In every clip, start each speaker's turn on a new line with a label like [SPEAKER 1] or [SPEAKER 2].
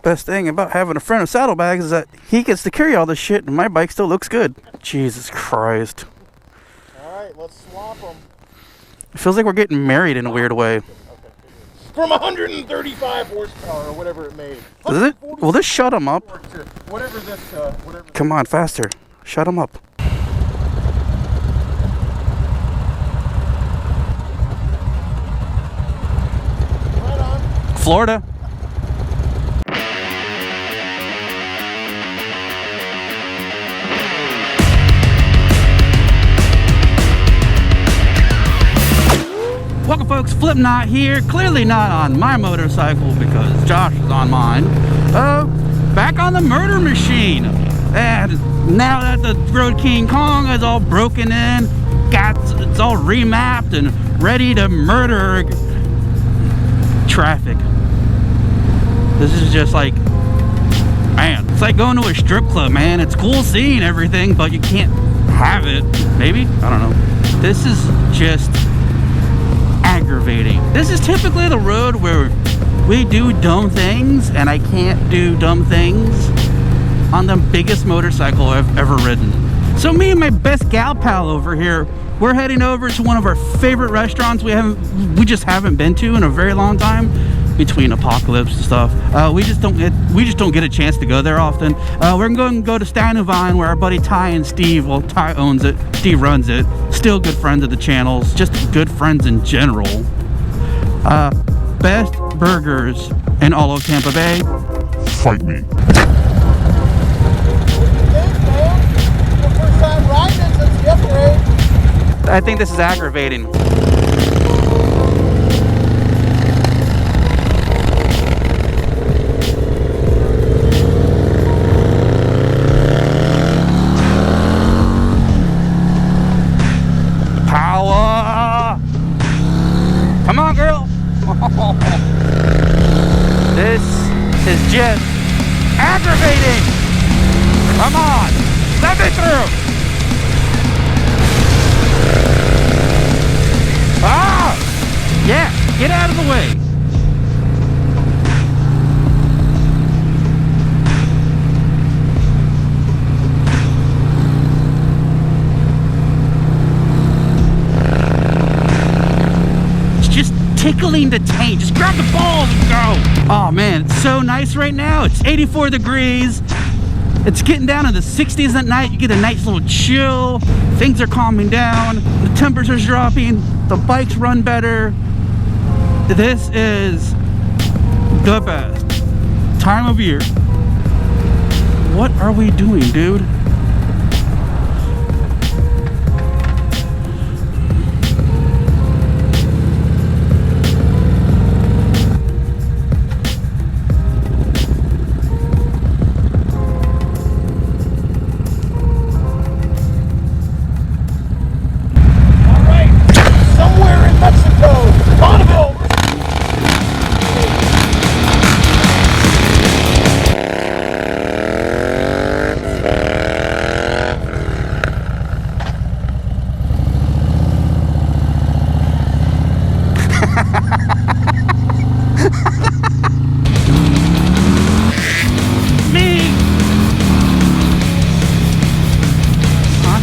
[SPEAKER 1] Best thing about having a friend with saddlebags is that he gets to carry all this shit and my bike still looks good. Jesus Christ.
[SPEAKER 2] Alright, let's swap them.
[SPEAKER 1] It feels like we're getting married in a weird way.
[SPEAKER 2] From 135 horsepower or whatever it made.
[SPEAKER 1] Does it? Will this shut him up?
[SPEAKER 2] Whatever this, whatever.
[SPEAKER 1] Come on, faster. Shut him up.
[SPEAKER 2] Right on.
[SPEAKER 1] Florida. Welcome folks, Flipknot here, clearly not on my motorcycle because Josh is on mine. Back on the murder machine. And now that the Road King Kong is all broken in, it's all remapped and ready to murder traffic. This is just like, man, it's like going to a strip club, man. It's cool seeing everything, but you can't have it. Maybe? I don't know. This is just aggravating. This is typically the road where we do dumb things, and I can't do dumb things on the biggest motorcycle I've ever ridden. So me and my best gal pal over here, we're heading over to one of our favorite restaurants we just haven't been to in a very long time, between apocalypse and stuff. We just don't get a chance to go there often. We're going to go to Steiner where our buddy Ty and Steve, well, Ty owns it, Steve runs it, still good friends of the channels, just good friends in general. Best burgers in all of Tampa Bay.
[SPEAKER 3] Fight me.
[SPEAKER 1] I think this is aggravating. Power! Come on, girl! This is just aggravating! Come on! Let me through! Ah! Yeah, get out of the way. It's just tickling the taint. Just grab the balls and go. Oh man, it's so nice right now. It's 84 degrees. It's getting down in the 60s at night. You get a nice little chill. Things are calming down. The temperature's dropping. The bikes run better. This is the best time of year. What are we doing, dude?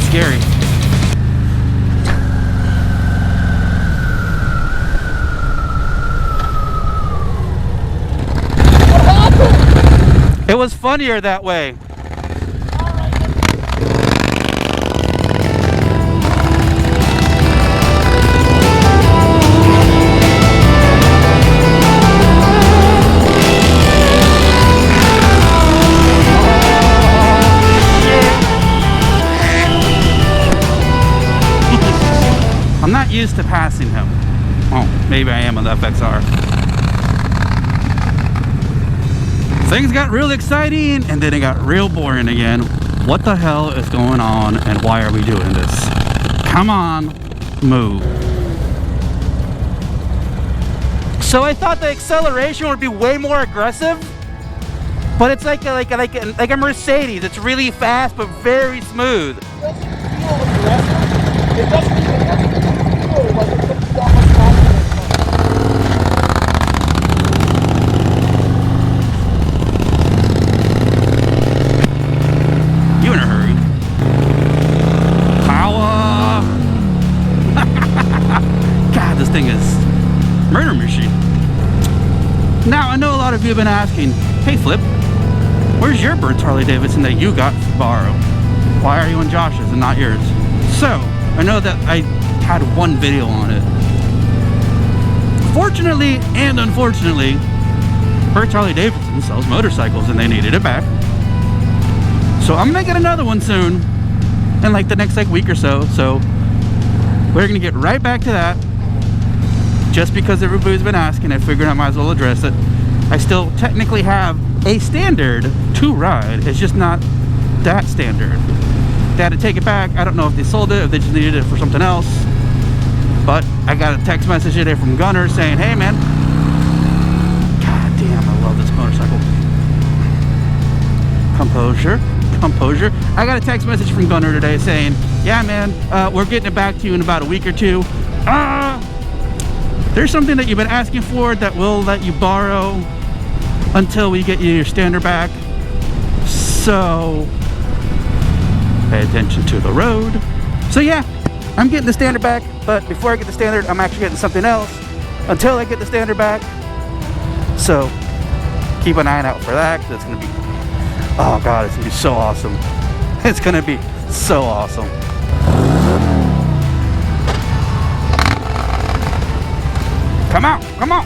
[SPEAKER 1] Scary. It was funnier that way. I'm not used to passing him. Oh, maybe I am on the FXR. Things got real exciting and then it got real boring again. What the hell is going on and why are we doing this? Come on, move. So I thought the acceleration would be way more aggressive, but it's like a Mercedes. It's really fast but very smooth.
[SPEAKER 2] It doesn't feel aggressive. It doesn't feel like it puts so much confidence.
[SPEAKER 1] you have been asking, hey Flip, where's your Bert's Harley Davidson that you got to borrow? Why are you on Josh's and not yours? So, I know that I had one video on it. Fortunately and unfortunately, Bert's Harley Davidson sells motorcycles and they needed it back. So I'm gonna get another one soon, in like the next week or so. So we're gonna get right back to that. Just because everybody's been asking, I figured I might as well address it. I still technically have a standard to ride. It's just not that standard. They had to take it back. I don't know if they sold it, if they just needed it for something else. But I got a text message today from Gunner saying, hey man, god damn, I love this motorcycle. Composure. I got a text message from Gunner today saying, yeah man, we're getting it back to you in about a week or two. There's something that you've been asking for that we'll let you borrow until we get you your standard back. So pay attention to the road. So yeah, I'm getting the standard back, but before I get the standard, I'm actually getting something else until I get the standard back. So keep an eye out for that, because it's gonna be, oh god, it's gonna be so awesome. It's gonna be so awesome. Come on, come on.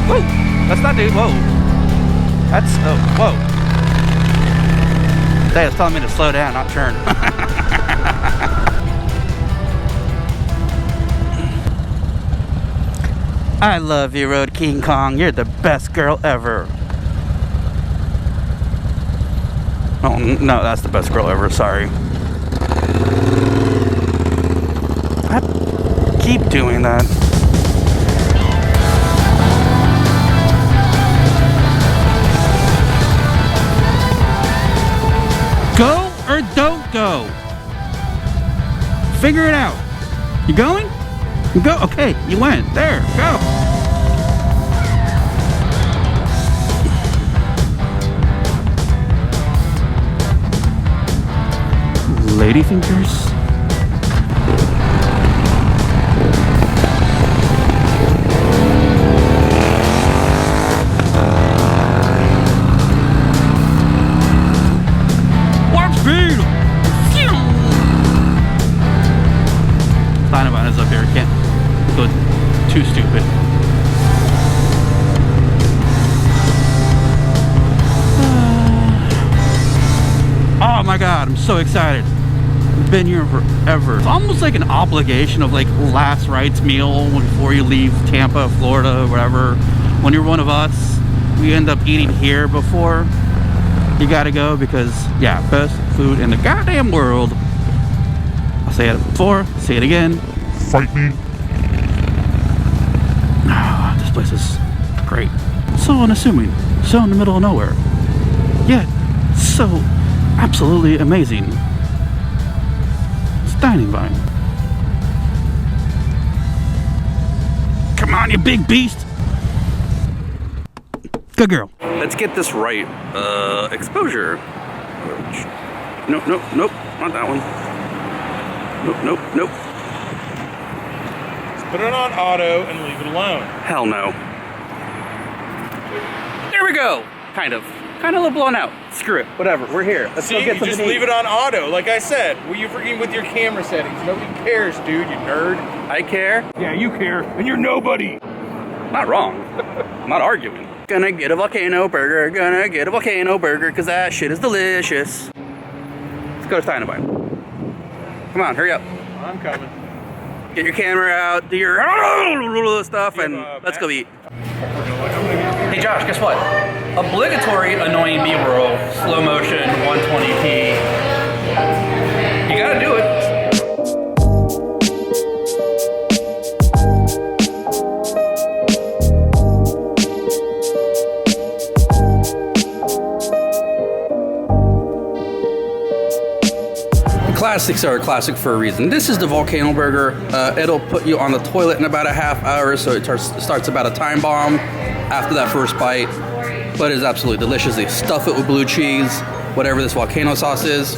[SPEAKER 1] Whoa, that's not dude, whoa. That's, oh, whoa. Dad's telling me to slow down, not turn. I love you, Road King Kong. You're the best girl ever. Oh, no, that's the best girl ever. Sorry. I keep doing that. Go or don't go? Figure it out. You going? You go? Okay, you went. There, go. Lady fingers. Warp speed. Steiner is up here. Can't go too stupid. Oh my god, I'm so excited. Been here forever. It's almost like an obligation of like last rites meal before you leave Tampa, Florida, whatever. When you're one of us, we end up eating here before you gotta go, because yeah, best food in the goddamn world. I'll say it before, say it again.
[SPEAKER 3] Fight me.
[SPEAKER 1] This place is great. So unassuming, so in the middle of nowhere, yet so absolutely amazing. Dining vine. Come on, you big beast. Good girl. Let's get this right. Exposure. Nope, nope, nope. Not that one. Nope, nope, nope.
[SPEAKER 3] Let's put it on auto and leave it alone.
[SPEAKER 1] Hell no. There we go. Kind of. Kind of a little blown out. Screw it. Whatever. We're here. Let's go get something
[SPEAKER 3] just
[SPEAKER 1] to eat.
[SPEAKER 3] leave it on auto. Like I said, were you freaking with your camera settings? Nobody cares, dude, you nerd.
[SPEAKER 1] I care.
[SPEAKER 3] Yeah, you care, and you're nobody.
[SPEAKER 1] Not wrong. I'm not arguing. Gonna get a volcano burger. Gonna get a volcano burger, because that shit is delicious. Let's go to Steiner. Come on, hurry up.
[SPEAKER 3] I'm coming.
[SPEAKER 1] Get your camera out, do your stuff, and let's go eat. Hey Josh, guess what? Obligatory annoying B-roll, slow motion, 120p. You gotta do it. Classics are a classic for a reason. This is the volcano burger. It'll put you on the toilet in about a half hour, so it starts about a time bomb after that first bite. But it's absolutely delicious. They stuff it with blue cheese, whatever this volcano sauce is.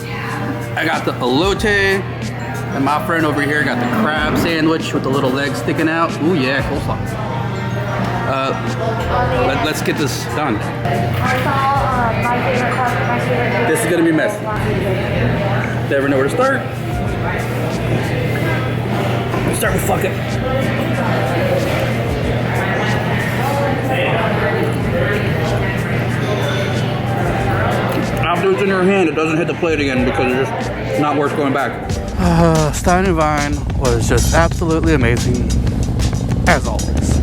[SPEAKER 1] I got the elote, and my friend over here got the crab sandwich with the little legs sticking out. Ooh yeah, coleslaw. Let's get this done. This is gonna be messy. Never know where to start. Start with fuck it. After it's in your hand, it doesn't hit the plate again because it's just not worth going back. Steiner Vine was just absolutely amazing, as always.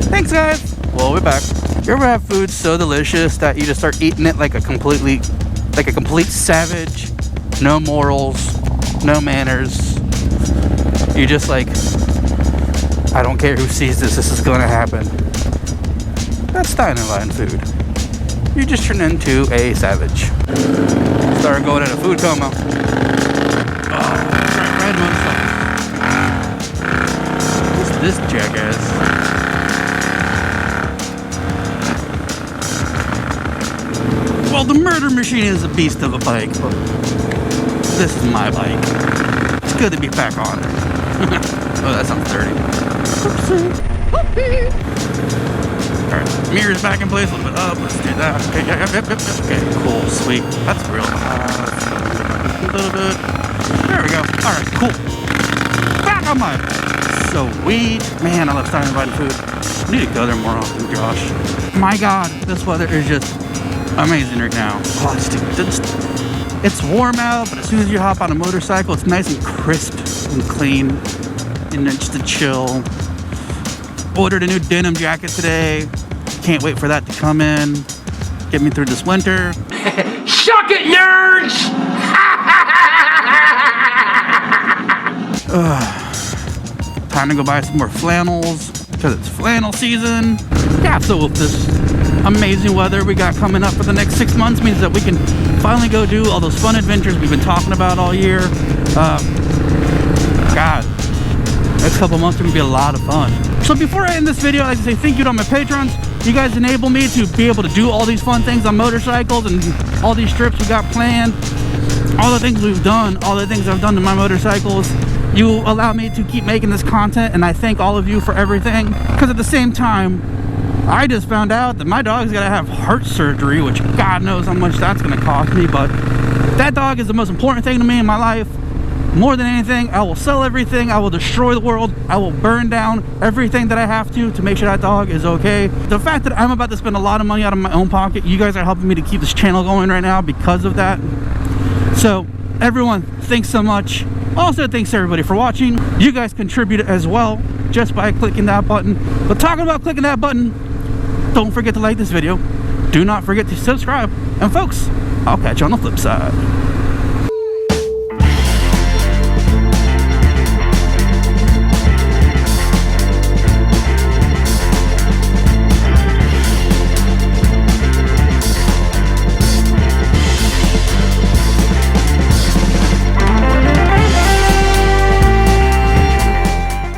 [SPEAKER 1] Thanks, guys. We'll be back. You ever have food so delicious that you just start eating it like a complete savage? No morals, no manners. You just like, I don't care who sees this is gonna happen. That's Steiner Vine food. You just turn into a savage. Start going into food coma. Right What's this jackass? Well, the murder machine is a beast of a bike, but this is my bike. It's good to be back on. Oh, that sounds dirty. Alright, mirrors back in place, a little bit up. Let's do that. Okay, yep. Okay, cool, sweet. That's real. A little bit. There we go. Alright, cool. Back on my bike. Sweet. Man, I love Steiner Vine food. I need to go there more often, Josh. My God, this weather is just amazing right now. Oh, it's warm out, but as soon as you hop on a motorcycle, it's nice and crisp and clean. And just to chill. Ordered a new denim jacket today. Can't wait for that to come in. Get me through this winter. Suck it, nerds! Time to go buy some more flannels because it's flannel season. Yeah, so with this amazing weather we got coming up for the next 6 months means that we can finally go do all those fun adventures we've been talking about all year. God, next couple months are gonna be a lot of fun. So before I end this video, I'd like to say thank you to all my patrons. You guys enable me to be able to do all these fun things on motorcycles and all these trips we got planned, all the things we've done, all the things I've done to my motorcycles. You allow me to keep making this content, and I thank all of you for everything. Because at the same time, I just found out that my dog's gotta have heart surgery, which God knows how much that's gonna cost me, but that dog is the most important thing to me in my life. More than anything, I will sell everything, I will destroy the world, I will burn down everything that I have to make sure that dog is okay. The fact that I'm about to spend a lot of money out of my own pocket, you guys are helping me to keep this channel going right now because of that. So, everyone, thanks so much. Also, thanks everybody for watching. You guys contribute as well, just by clicking that button. But talking about clicking that button, don't forget to like this video. Do not forget to subscribe. And folks, I'll catch you on the flip side.